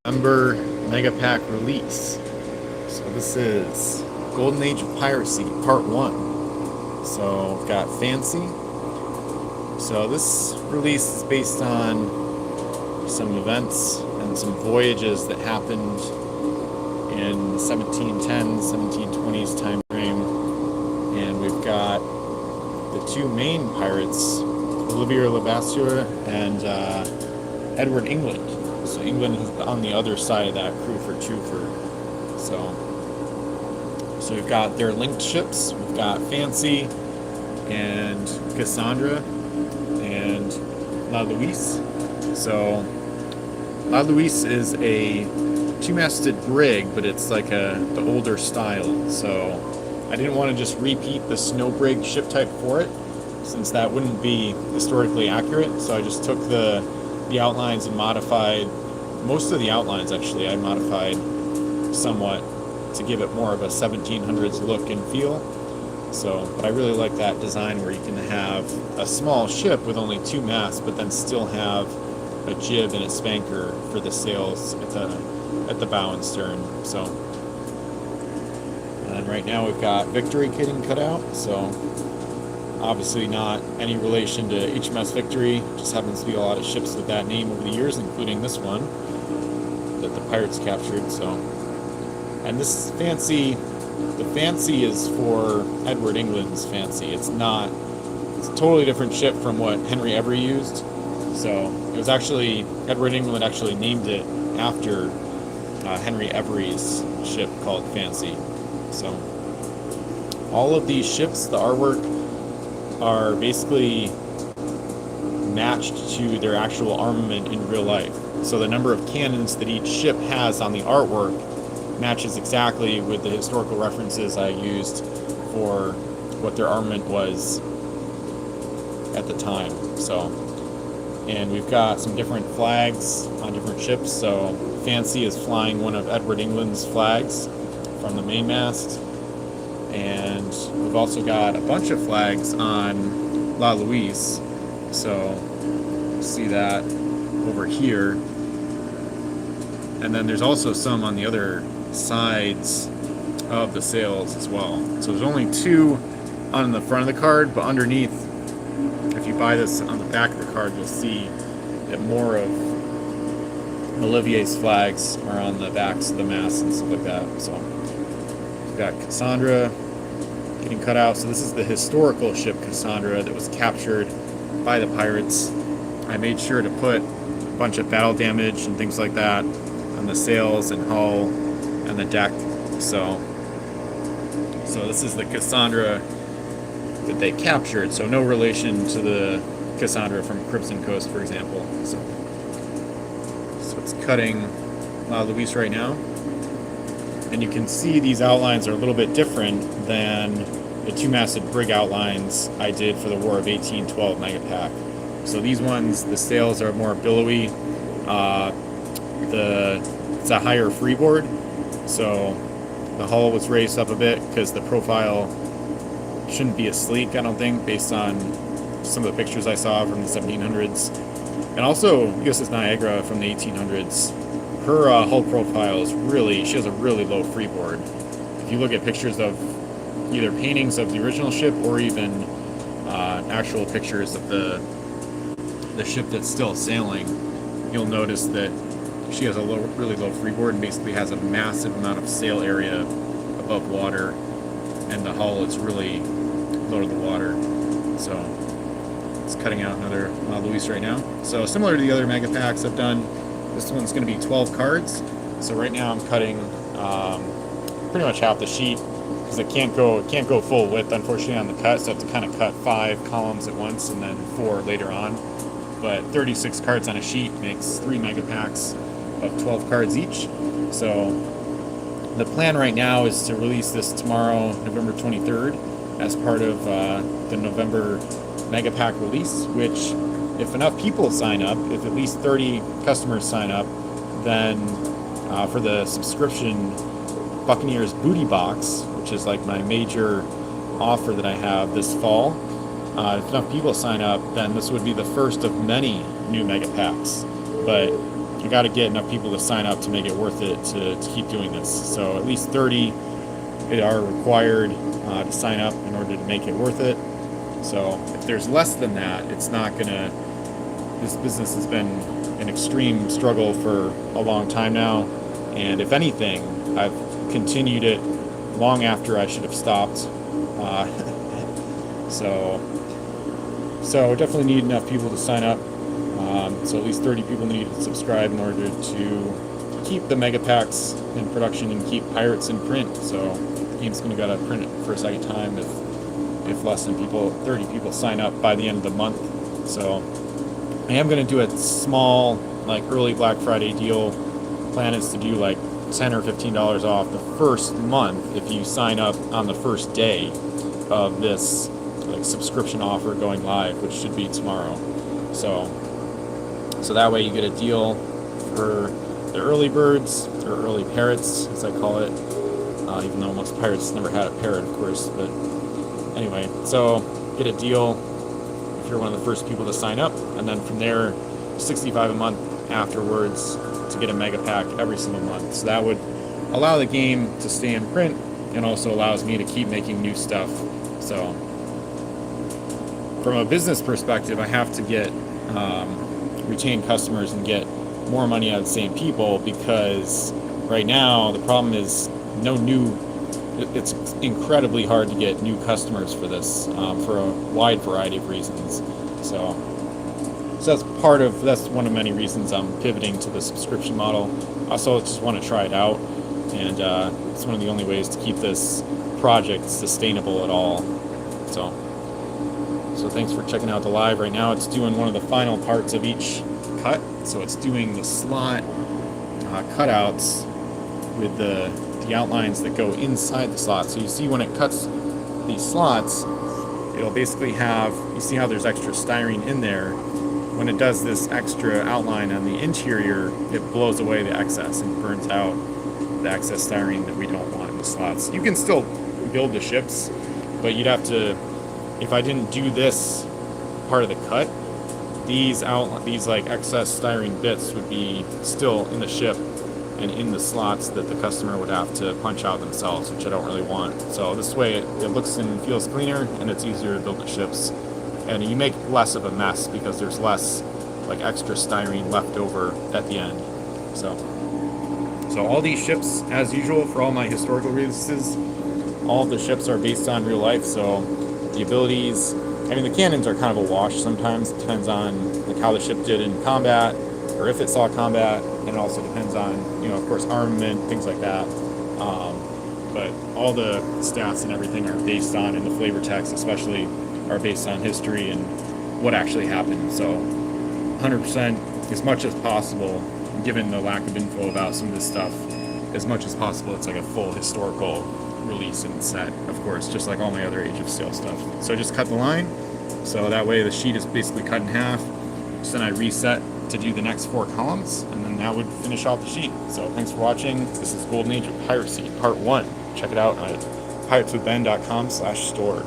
November Mega Pack release. So this is Golden Age of Piracy Part 1. So we've got Fancy. So this release is based on some events and some voyages that happened in the 1710s, 1720s time frame. And we've got the two main pirates, Olivier Levasseur and Edward England. So England is on the other side of that crew for Chuffer. So we've got their linked ships. We've got Fancy and Cassandra and La Louise. So La Louise is a two-masted brig, but it's like the older style. So I didn't want to just repeat the snow brig ship type for it, since that wouldn't be historically accurate. So I just took the outlines and modified most of the outlines. Actually, I modified somewhat to give it more of a 1700s look and feel. So, but I really like that design where you can have a small ship with only two masts, but then still have a jib and a spanker for the sails at the bow and stern. So, and right now we've got Victory getting cut out. So obviously not any relation to HMS Victory, just happens to be a lot of ships with that name over the years, including this one that the pirates captured. So, and this Fancy, the Fancy is for Edward England's Fancy. It's a totally different ship from what Henry Every used. So it was actually, Edward England actually named it after Henry Every's ship called Fancy. So all of these ships, the artwork are basically matched to their actual armament in real life. So the number of cannons that each ship has on the artwork matches exactly with the historical references I used for what their armament was at the time. So, and we've got some different flags on different ships. So Fancy is flying one of Edward England's flags from the mainmast. And we've also got a bunch of flags on La Louise. So see that over here. And then there's also some on the other sides of the sails as well. So there's only two on the front of the card, but underneath, if you buy this on the back of the card, you'll see that more of Olivier's flags are on the backs of the masts and stuff like that. So we've got Cassandra getting cut out. So this is the historical ship Cassandra that was captured by the pirates. I made sure to put a bunch of battle damage and things like that on the sails and hull and the deck. So this is the Cassandra that they captured. So no relation to the Cassandra from Crimson Coast, for example. So it's cutting La Louise right now. And you can see these outlines are a little bit different than the two-masted brig outlines I did for the War of 1812 Mega Pack. So these ones, the sails are more billowy. It's a higher freeboard, so the hull was raised up a bit because the profile shouldn't be as sleek, I don't think, based on some of the pictures I saw from the 1700s. And also USS Niagara from the 1800s. Her hull profile is she has a really low freeboard. If you look at pictures of either paintings of the original ship or even actual pictures of the ship that's still sailing, you'll notice that she has a really low freeboard and basically has a massive amount of sail area above water, and the hull is really low to the water. So it's cutting out another Louise right now. So similar to the other Mega Packs I've done, this one's going to be 12 cards. So right now I'm cutting pretty much half the sheet because it can't go full width, unfortunately, on the cut. So I have to kind of cut 5 columns at once and then 4 later on. But 36 cards on a sheet makes 3 Mega Packs of 12 cards each. So the plan right now is to release this tomorrow, November 23rd, as part of the November Mega Pack release, which, if enough people sign up, if at least 30 customers sign up, then for the subscription Buccaneers Booty Box, which is like my major offer that I have this fall, if enough people sign up, then this would be the first of many new Mega Packs. But I got to get enough people to sign up to make it worth it to keep doing this. So at least 30 are required to sign up in order to make it worth it. So if there's less than that, it's not gonna. This business has been an extreme struggle for a long time now, and if anything, I've continued it long after I should have stopped. So definitely need enough people to sign up. So at least 30 people need to subscribe in order to keep the mega packs in production and keep Pirates in print. So the game's gonna gotta print it for a second time if less than 30 people sign up by the end of the month. So I am gonna do a small, like, early Black Friday deal. Plan is to do like $10 or $15 off the first month if you sign up on the first day of this like subscription offer going live, which should be tomorrow. So that way you get a deal for the early birds, or early parrots, as I call it. Even though most pirates never had a parrot, of course. But anyway, so get a deal if you're one of the first people to sign up, and then from there, $65 a month afterwards to get a mega pack every single month. So that would allow the game to stay in print, and also allows me to keep making new stuff. So from a business perspective, I have to get retain customers and get more money out of the same people, because right now the problem is it's incredibly hard to get new customers for this, for a wide variety of reasons. So that's one of many reasons I'm pivoting to the subscription model. Also, I just want to try it out, and it's one of the only ways to keep this project sustainable at all. So thanks for checking out the live. Right now it's doing one of the final parts of each cut. So it's doing the slot cutouts with the outlines that go inside the slot. So you see when it cuts these slots, it'll basically have, you see how there's extra styrene in there. When it does this extra outline on the interior, it blows away the excess and burns out the excess styrene that we don't want in the slots. You can still build the ships, but you'd have to, if I didn't do this part of the cut, these like excess styrene bits would be still in the ship and in the slots that the customer would have to punch out themselves, which I don't really want. So this way it looks and feels cleaner, and it's easier to build the ships, and you make less of a mess because there's less like extra styrene left over at the end. So all these ships, as usual for all my historical releases, all of the ships are based on real life. So the abilities, I mean, the cannons are kind of a wash sometimes. It depends on like how the ship did in combat, or if it saw combat, and it also depends on, of course, armament, things like that. But all the stats and everything are based on, and the flavor text especially, are based on history and what actually happened. So 100%, as much as possible, given the lack of info about some of this stuff, as much as possible, it's like a full historical release and set, of course, just like all my other Age of Sail stuff. So I just cut the line, so that way the sheet is basically cut in half. So then I reset to do the next 4 columns, and then that would finish off the sheet. So thanks for watching. This is Golden Age of Piracy, Part 1. Check it out at pirateswithben.com/store.